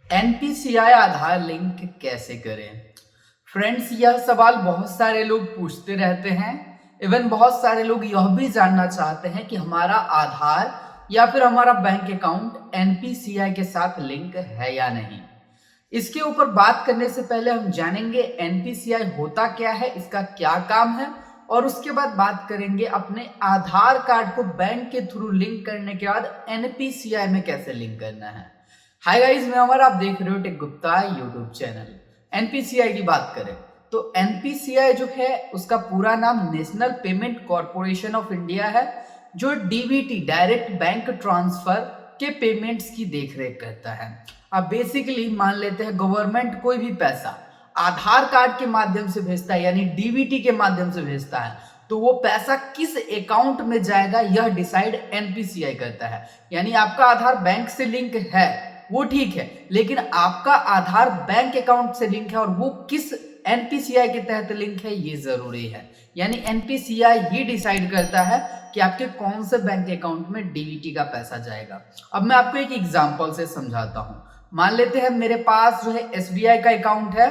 NPCI आधार link कैसे करें? Friends, यह सवाल बहुत सारे लोग पूछते रहते हैं। इवन बहुत सारे लोग यह भी जानना चाहते हैं कि हमारा आधार या फिर हमारा बैंक अकाउंट एनपीसीआई के साथ लिंक है या नहीं। इसके ऊपर बात करने से पहले हम जानेंगे एनपीसीआई होता क्या है, इसका क्या काम है, और उसके बाद बात करेंगे अपने आधार कार्ड को बैंक के थ्रू लिंक करने के बाद एनपीसीआई में कैसे लिंक करना है। हाय गाइस, मैं अमर, आप देख रहे हो tech Gupta YouTube channel. NPCI की बात करें तो एनपीसीआई जो है उसका पूरा नाम national payment corporation of India है, जो डीबीटी डायरेक्ट बैंक ट्रांसफर के पेमेंट्स की देखरेख करता है। अब बेसिकली मान लेते हैं गवर्नमेंट कोई भी पैसा आधार कार्ड के माध्यम से भेजता है, यानी डीबीटी के माध्यम से भेजता है, तो वो पैसा किस अकाउंट में जाएगा यह डिसाइड एनपीसीआई करता है। यानी आपका आधार बैंक से लिंक है वो ठीक है, लेकिन आपका आधार बैंक अकाउंट से लिंक है और वो किस एनपीसीआई के तहत लिंक है ये जरूरी है। यानी एनपीसीआई ही डिसाइड करता है कि आपके कौन से बैंक अकाउंट में डीबीटी का पैसा जाएगा। अब मैं आपको एक एग्जांपल से समझाता हूं। मान लेते हैं मेरे पास जो है एसबीआई का अकाउंट है,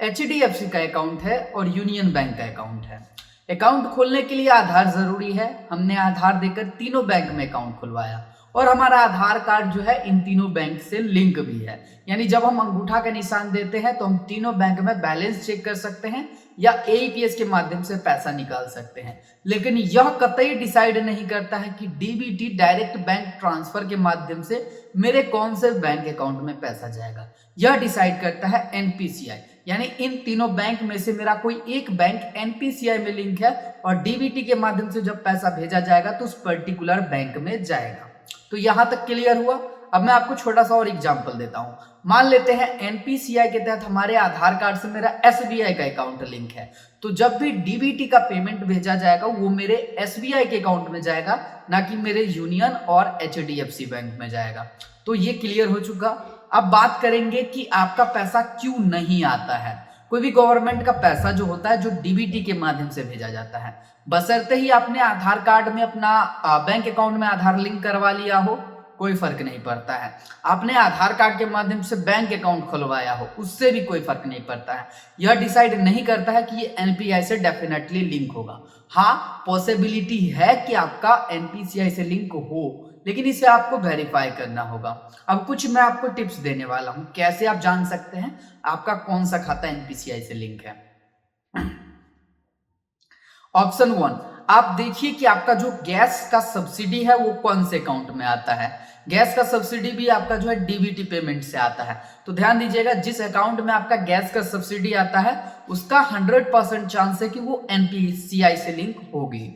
एचडीएफसी का अकाउंट है और यूनियन बैंक का अकाउंट है। अकाउंट खोलने के लिए आधार जरूरी है। हमने आधार देकर तीनों बैंक में अकाउंट खुलवाया और हमारा आधार कार्ड जो है इन तीनों बैंक से लिंक भी है। यानी जब हम अंगूठा का निशान देते हैं तो हम तीनों बैंक में बैलेंस चेक कर सकते हैं या एईपीएस के माध्यम से पैसा निकाल सकते हैं। लेकिन यह कतई डिसाइड नहीं करता है कि डीबीटी डायरेक्ट बैंक ट्रांसफर के माध्यम से मेरे कौन से बैंक अकाउंट में पैसा जाएगा। यह डिसाइड करता है एनपीसीआई। यानी इन तीनों बैंक में से मेरा कोई एक बैंक एनपीसीआई में लिंक है और डीबीटी के माध्यम से जब पैसा भेजा जाएगा तो उस पर्टिकुलर बैंक में जाएगा। तो यहां तक क्लियर हुआ। अब मैं आपको छोटा सा और एग्जांपल देता हूं। मान लेते हैं एनपीसीआई के तहत हमारे आधार कार्ड से मेरा एसबीआई का अकाउंट लिंक है, तो जब भी डीबीटी का पेमेंट भेजा जाएगा वो मेरे एसबीआई के अकाउंट में जाएगा, ना कि मेरे यूनियन और एचडीएफसी बैंक में जाएगा। तो ये क्लियर हो चुका। अब बात करेंगे कि आपका पैसा क्यों नहीं आता है। कोई भी गवर्नमेंट का पैसा जो होता है जो डीबीटी के माध्यम से भेजा जाता है, बशर्ते ही आपने आधार कार्ड में अपना बैंक अकाउंट में आधार लिंक करवा लिया हो, कोई फर्क नहीं पड़ता है। आपने आधार कार्ड के माध्यम से बैंक अकाउंट खुलवाया हो, उससे भी कोई फर्क नहीं पड़ता है। यह डिसाइड नहीं करता है कि ये एनपीआई से डेफिनेटली लिंक होगा। हाँ, पॉसिबिलिटी है कि आपका एनपीसीआई से लिंक हो, लेकिन इसे आपको वेरीफाई करना होगा। अब कुछ मैं आपको टिप्स देने वाला हूं कैसे आप जान सकते हैं आपका कौन सा खाता एनपीसीआई से लिंक है। ऑप्शन 1, आप देखिए कि आपका जो गैस का सब्सिडी है वो कौन से अकाउंट में आता है। गैस का सब्सिडी भी आपका जो है डीबीटी पेमेंट से आता है। तो ध्यान दीजिएगा, जिस अकाउंट में आपका गैस का सब्सिडी आता है उसका 100% चांस है कि वो एनपीसीआई से लिंक होगी।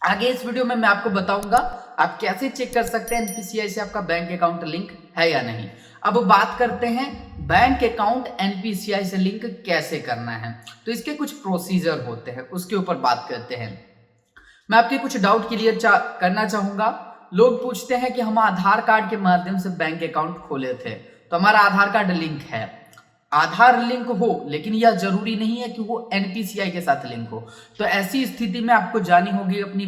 आगे इस वीडियो में मैं आपको बताऊंगा आप कैसे चेक कर सकते हैं एनपीसीआई से आपका बैंक अकाउंट लिंक है या नहीं। अब बात करते हैं बैंक अकाउंट एनपीसीआई से लिंक कैसे करना है। तो इसके कुछ प्रोसीजर होते हैं, उसके ऊपर बात करते हैं। मैं आपके कुछ डाउट क्लियर करना चाहूंगा। लोग पूछते हैं कि हम आधार कार्ड के माध्यम से बैंक अकाउंट खोले थे, तो हमारा आधार कार्ड लिंक है। आधार लिंक हो, लेकिन यह जरूरी नहीं है कि वो एनपीसीआई के साथ लिंक हो। तो ऐसी स्थिति में आपको जानी होगी अपनी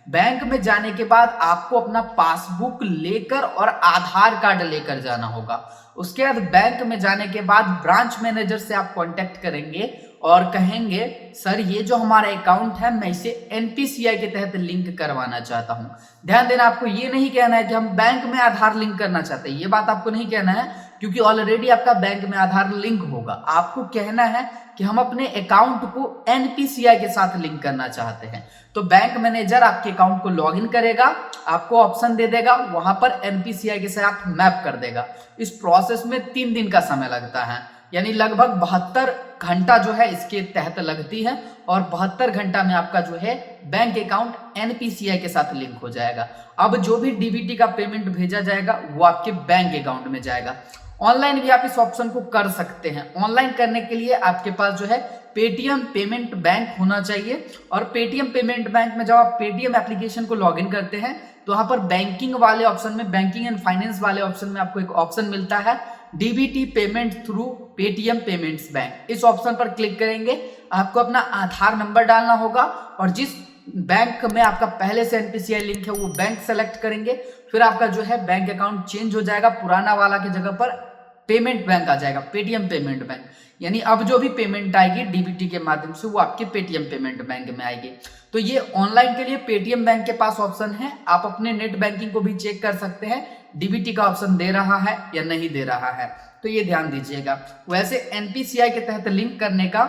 बैंक में जाने के बाद आपको अपना पासबुक लेकर और आधार कार्ड लेकर जाना होगा। उसके बाद बैंक में जाने के बाद ब्रांच मैनेजर से आप कांटेक्ट करेंगे और कहेंगे सर ये जो हमारा अकाउंट है मैं इसे एनपीसीआई के तहत लिंक करवाना चाहता हूं। ध्यान देना, आपको ये नहीं कहना है कि हम बैंक में आधार लिंक करना चाहते हैं, ये बात आपको नहीं कहना है, क्योंकि ऑलरेडी आपका बैंक में आधार लिंक होगा। आपको कहना है कि हम अपने अकाउंट को एनपीसीआई के साथ लिंक करना चाहते हैं। तो बैंक मैनेजर आपके अकाउंट को लॉगिन करेगा, आपको ऑप्शन दे देगा, वहां पर एनपीसीआई के साथ मैप कर देगा। इस प्रोसेस में 3 दिन का समय लगता है, यानी लगभग 72 घंटा जो है इसके तहत लगती है और 72 घंटा में आपका जो है बैंक अकाउंट एनपीसीआई के साथ लिंक हो जाएगा। अब जो भी डीबीटी का पेमेंट भेजा जाएगा वो आपके बैंक अकाउंट में जाएगा। ऑनलाइन भी आप इस ऑप्शन को कर सकते हैं। ऑनलाइन करने के लिए आपके पास जो है पेटीएम पेमेंट बैंक होना चाहिए, और पेटीएम पेमेंट बैंक में जब आप पेटीएम एप्लीकेशन को लॉगिन करते हैं तो वहां पर बैंकिंग वाले ऑप्शन में, बैंकिंग एंड फाइनेंस वाले ऑप्शन में आपको एक ऑप्शन मिलता है DBT payment through Paytm payments bank. इस ऑप्शन पर क्लिक करेंगे, आपको अपना आधार नंबर डालना होगा और जिस बैंक में आपका पहले से एनपीसीआई लिंक है वो बैंक सेलेक्ट करेंगे। फिर आपका जो है बैंक अकाउंट चेंज हो जाएगा, पुराना वाला की जगह पर पेमेंट बैंक आ जाएगा, पेटीएम पेमेंट बैंक। यानी अब जो भी पेमेंट आएगी डीबीटी के माध्यम से वो आपके पेटीएम पेमेंट बैंक में आएगी। तो ये ऑनलाइन के लिए पेटीएम बैंक के पास ऑप्शन है, आप अपने नेट बैंकिंग को भी चेक कर सकते हैं डीबीटी का ऑप्शन दे रहा है या नहीं दे रहा है, तो ये ध्यान दीजिएगा। वैसे एनपीसीआई के तहत लिंक करने का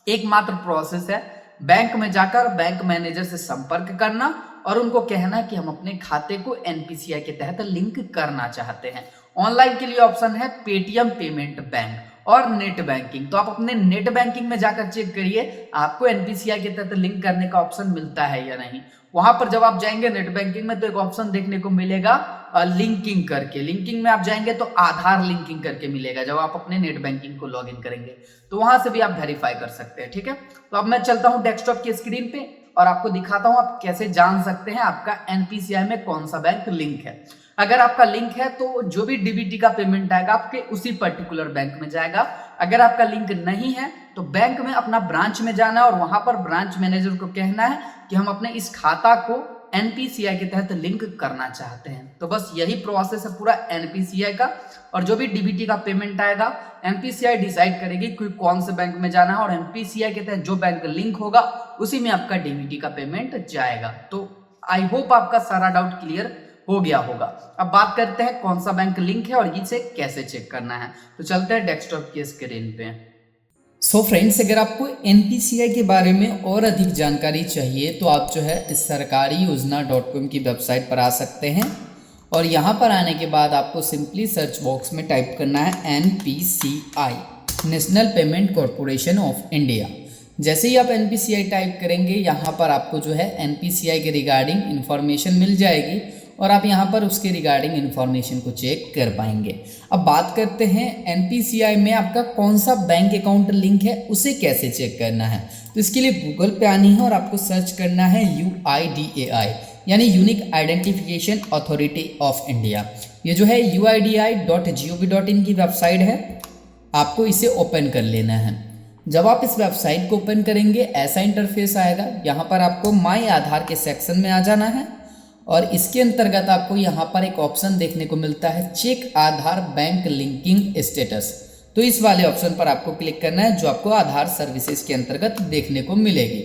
एकमात्र प्रोसेस है बैंक में जाकर बैंक मैनेजर से संपर्क करना और उनको कहना कि हम अपने खाते को एनपीसीआई के तहत लिंक करना चाहते हैं। ऑनलाइन के लिए ऑप्शन है पेटीएम पेमेंट बैंक और नेट बैंकिंग। तो आप अपने नेट बैंकिंग में जाकर चेक करिए आपको एनपीसीआई के तहत लिंक करने का ऑप्शन मिलता है या नहीं। वहां पर जब आप जाएंगे नेट बैंकिंग में तो एक ऑप्शन देखने को मिलेगा लिंकिंग करके। लिंकिंग में आप जाएंगे तो आधार लिंकिंग करके मिलेगा जब आप अपने नेट बैंकिंग को लॉगिन करेंगे, तो वहां से भी आप वेरीफाई कर सकते हैं। ठीक है, तो अब मैं चलता हूं डेस्कटॉप की स्क्रीन पे और आपको दिखाता हूं आप कैसे जान सकते हैं आपका एनपीसीआई में कौन सा बैंक लिंक है। अगर आपका लिंक है तो जो भी डीबीटी का पेमेंट आएगा आपके उसी पर्टिकुलर बैंक में जाएगा। अगर आपका लिंक नहीं है तो बैंक में अपना ब्रांच में जाना है और वहां पर ब्रांच मैनेजर को कहना है कि हम अपने इस खाता को एनपीसीआई के तहत लिंक करना चाहते हैं। तो बस यही प्रोसेस है पूरा एनपीसीआई का। और जो भी डीबीटी का पेमेंट आएगा एनपीसीआई डिसाइड करेगी कि कौन से बैंक में जाना है और एनपीसीआई के तहत जो बैंक लिंक होगा उसी में आपका डीबीटी का पेमेंट जाएगा। तो आई होप आपका सारा डाउट क्लियर हो गया होगा। अब बात करते हैं कौन सा बैंक लिंक है और इसे कैसे चेक करना है। तो चलते हैं डेस्कटॉप की स्क्रीन पे। सो फ्रेंड्स, अगर आपको एनपीसीआई के बारे में और अधिक जानकारी चाहिए तो आप जो है इस sarkariYojana.com की वेबसाइट पर आ सकते हैं और यहाँ पर आने के बाद आपको सिंपली सर्च बॉक्स में टाइप करना है NPCI, national payment corporation of India. जैसे ही आप एनपीसीआई टाइप करेंगे यहाँ पर आपको जो है एनपीसीआई के रिगार्डिंग इन्फॉर्मेशन मिल जाएगी और आप यहाँ पर उसके रिगार्डिंग इन्फॉर्मेशन को चेक कर पाएंगे। अब बात करते हैं एनपीसीआई में आपका कौन सा बैंक अकाउंट लिंक है उसे कैसे चेक करना है। तो इसके लिए गूगल पे आनी है और आपको सर्च करना है UIDAI यानी unique identification authority of India. ये जो है UIDAI.gov.in की वेबसाइट है, आपको इसे ओपन कर लेना है। जब आप इस वेबसाइट को ओपन करेंगे ऐसा इंटरफेस आएगा। यहाँ पर आपको माई आधार के सेक्शन में आ जाना है और इसके अंतर्गत आपको यहाँ पर एक ऑप्शन देखने को मिलता है चेक आधार बैंक लिंकिंग स्टेटस। तो इस वाले ऑप्शन पर आपको क्लिक करना है जो आपको आधार सर्विसेज के अंतर्गत देखने को मिलेगी।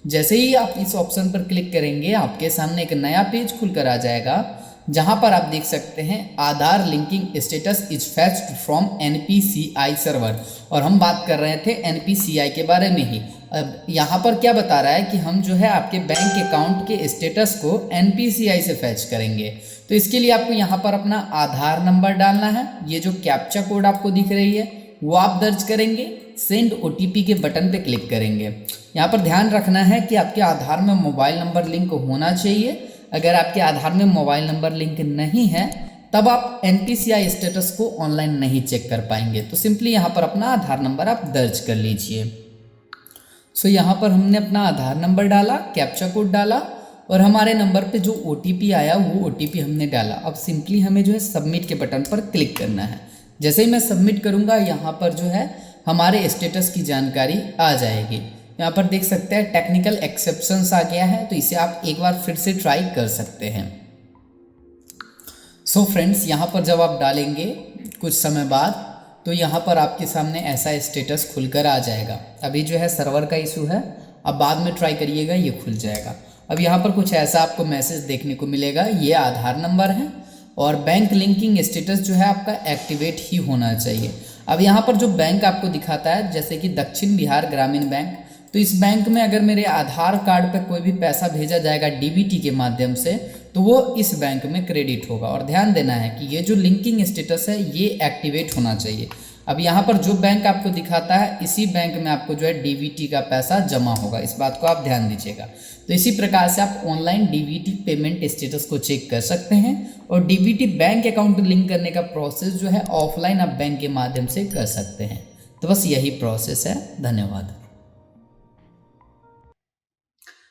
जैसे ही आप इस ऑप्शन पर क्लिक करेंगे आपके सामने एक नया पेज खुलकर आ जाएगा जहां पर आप देख सकते हैं Aadhaar linking status is fetched from NPCI server. और हम बात कर रहे थे एनपीसीआई के बारे में ही। अब यहाँ पर क्या बता रहा है कि हम जो है आपके बैंक अकाउंट के स्टेटस को एनपीसीआई से फैच करेंगे। तो इसके लिए आपको यहाँ पर अपना आधार नंबर डालना है। ये जो कैप्चा कोड आपको दिख रही है वो आप दर्ज करेंगे, सेंड ओटीपी के बटन पे क्लिक करेंगे। यहाँ पर ध्यान रखना है कि आपके आधार में मोबाइल नंबर लिंक होना चाहिए। अगर आपके आधार में मोबाइल नंबर लिंक नहीं है तब आप एनपीसीआई स्टेटस को ऑनलाइन नहीं चेक कर पाएंगे। तो सिंपली यहाँ पर अपना आधार नंबर आप दर्ज कर लीजिए। सो यहाँ पर हमने अपना आधार नंबर डाला, कैप्चा कोड डाला और हमारे नंबर पे जो ओटीपी आया वो ओटीपी हमने डाला। अब सिंपली हमें जो है सबमिट के बटन पर क्लिक करना है। जैसे ही मैं सबमिट करूँगा यहाँ पर जो है हमारे स्टेटस की जानकारी आ जाएगी। यहाँ पर देख सकते हैं टेक्निकल एक्सेप्शंस आ गया है, तो इसे आप एक बार फिर से ट्राई कर सकते हैं। सो फ्रेंड्स, यहाँ पर जब आप डालेंगे कुछ समय बाद तो यहाँ पर आपके सामने ऐसा स्टेटस खुलकर आ जाएगा। अभी जो है सर्वर का इशू है, अब बाद में ट्राई करिएगा ये खुल जाएगा। अब यहाँ पर कुछ ऐसा आपको मैसेज देखने को मिलेगा, ये आधार नंबर है और बैंक लिंकिंग स्टेटस जो है आपका एक्टिवेट ही होना चाहिए। अब यहाँ पर जो बैंक आपको दिखाता है जैसे कि दक्षिण बिहार ग्रामीण बैंक, तो इस बैंक में अगर मेरे आधार कार्ड पर कोई भी पैसा भेजा जाएगा डीबीटी के माध्यम से तो वो इस बैंक में क्रेडिट होगा। और ध्यान देना है कि ये जो लिंकिंग स्टेटस है ये एक्टिवेट होना चाहिए। अब यहाँ पर जो बैंक आपको दिखाता है इसी बैंक में आपको जो है डीबीटी का पैसा जमा होगा, इस बात को आप ध्यान दीजिएगा। तो इसी प्रकार से आप ऑनलाइन डीबीटी पेमेंट स्टेटस को चेक कर सकते हैं और डीबीटी बैंक अकाउंट लिंक करने का प्रोसेस जो है ऑफलाइन आप बैंक के माध्यम से कर सकते हैं। तो बस यही प्रोसेस है। धन्यवाद।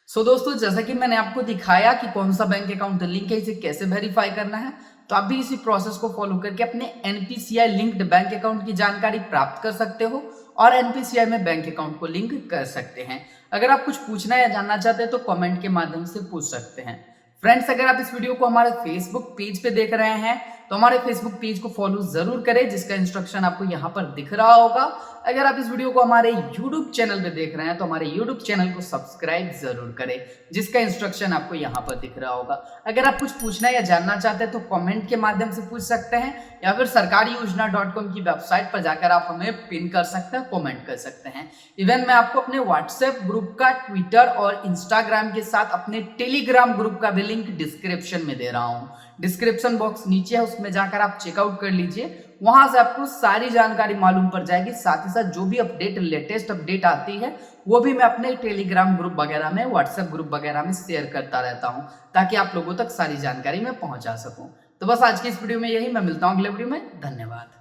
सो दोस्तों, जैसा कि मैंने आपको दिखाया कि कौन सा बैंक अकाउंट लिंक है, इसे कैसे वेरीफाई करना है, तो आप भी इसी प्रोसेस को फॉलो करके अपने एनपीसीआई लिंक्ड बैंक अकाउंट की जानकारी प्राप्त कर सकते हो और एनपीसीआई में बैंक अकाउंट को लिंक कर सकते हैं। अगर आप कुछ पूछना या जानना चाहते हैं तो कमेंट के माध्यम से पूछ सकते हैं। फ्रेंड्स, अगर आप इस वीडियो को हमारे फेसबुक पेज पे देख रहे हैं तो हमारे फेसबुक पेज को फॉलो जरूर करें, जिसका इंस्ट्रक्शन आपको यहाँ पर दिख रहा होगा। अगर आप इस वीडियो को हमारे यूट्यूब चैनल पे देख रहे हैं तो हमारे यूट्यूब चैनल को सब्सक्राइब जरूर करें, जिसका इंस्ट्रक्शन आपको यहाँ पर दिख रहा होगा। अगर आप कुछ पूछना या जानना चाहते हैं तो कमेंट के माध्यम से पूछ सकते हैं, या फिर sarkariYojana.com की वेबसाइट पर जाकर आप हमें पिन कर सकते हैं, कमेंट कर सकते हैं। इवन मैं आपको अपने व्हाट्सएप ग्रुप का, ट्विटर और इंस्टाग्राम के साथ अपने टेलीग्राम ग्रुप का भी लिंक डिस्क्रिप्शन में दे रहा हूँ। डिस्क्रिप्शन बॉक्स नीचे है, उसमें जाकर आप चेकआउट कर लीजिए। वहां से आपको सारी जानकारी मालूम पड़ जाएगी। साथ ही साथ जो भी अपडेट, लेटेस्ट अपडेट आती है वो भी मैं अपने टेलीग्राम ग्रुप वगैरह में, व्हाट्सएप ग्रुप वगैरह में शेयर करता रहता हूं, ताकि आप लोगों तक सारी जानकारी मैं पहुंचा सकूं। तो बस आज की इस वीडियो में यही, मैं मिलता हूं अगले वीडियो में। धन्यवाद।